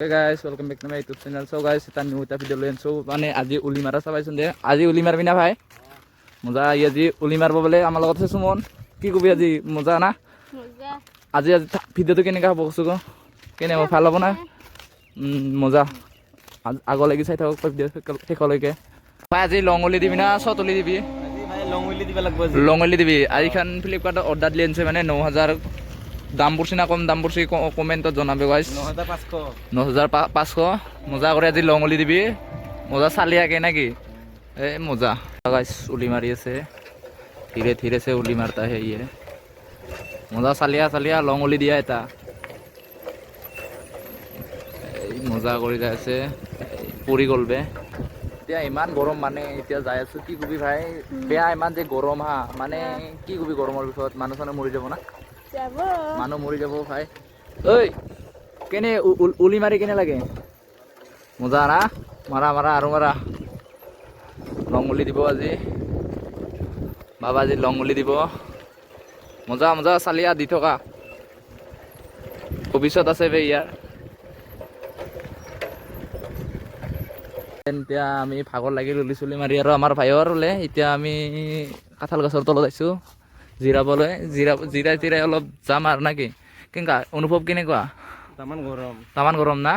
Hey guys, welcome back to my YouTube channel. So guys, kita new video lain. So, মানে আজি উলি মাৰা চাবাইছোন দে। আজি উলি মাৰবি না ভাই? মজা আজি উলি মাৰব বলে আমাৰ লগত আছে সুমন। কি কবি আজি মজা না? মজা। আজি ভিডিওটো কেনেকা হ'ব কসুক? কেনে হ'ব ভাল হ'ব না? মজা। আগৰ লাগি চাই থাকক ভিডিও শেষলৈকে। ভাই আজি লং উলি দিবি না শতলি দিবি? আজি ভাই লং উলি দিব লাগব আজি। লং উলি দিবি। আজিখান ফ্লিপকাৰ্টত অৰ্ডাৰ দিলে আনছে মানে 9000 দাম পড়ছে না কম দাম পড়ছে কমেন্টত জানাবে গাইস 9500 মজা করে আজি লং উলি দিবি মজা চালিয়াকে নাকি এই মজা গাইস উলি মারি আছে ধীরে ধীরে সে উলি মারতা है ये মজা চালিয়া লং উলি দিয়া এটা এই মজা কৰি যাইছে পৰি গলবে এতিয়া ইমান গৰম মানে এতিয়া যাই আছো কি কবি ভাই বেয়া ইমান যে গৰম হা মানে কি কবি গৰমৰ বিষয়ত মানুহ চানুহ মৰি যাব না মানুহ মৰি যাব ভাই ঐ কেনে উলি মাৰি কেনে লাগে মজা না মাৰা মাৰা আৰু মাৰা লং উলি দিব আজি বাবা আজি লং উলি দিব মজা মজা চালিয়া দি থকা ভৱিষ্যত আছে বে ইয়াৰ এতিয়া আমি ভাগৰ লাগি উলি চুলি মাৰি আৰু আমাৰ ভাইৰ ওলে এতিয়া আমি কাঁঠাল গছৰ তলত আছো জিৰাবলৈ জিৰাই অলপ যাম আৰু নাকি কেনেকা অনুভৱ কেনেকুৱা তামান গৰম না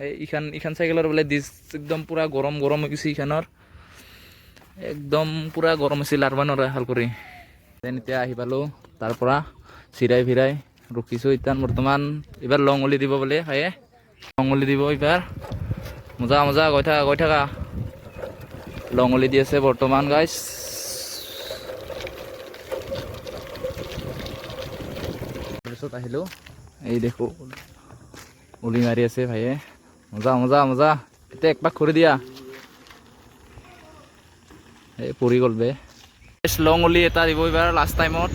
এই ইখান চাইকেলৰ বোলে দিছ একদম পুৰা গৰম হৈ গৈছে ইখানৰ একদম পুৰা গৰম হৈছে লাৰব নৰা হাল কৰি এতিয়া আহি পালোঁ তাৰ পৰা চিৰাই ভিৰাই ৰখিছোঁ এতিয়া বৰ্তমান এইবাৰ লং উলি দিব বোলে ভাইয়ে লং উলি দিব এইবাৰ মজা মজা গৈ থাকা লং উলি দি আছে বৰ্তমান গাইছ তাৰপিছত আহিলোঁ এই দেখো উলি মাৰি আছে ভাইয়ে মজা মজা মজা এতিয়া একপাক কৰি দিয়া এই পৰি গ'ল বে লং উলি এটা দিব এইবাৰ লাষ্ট টাইমত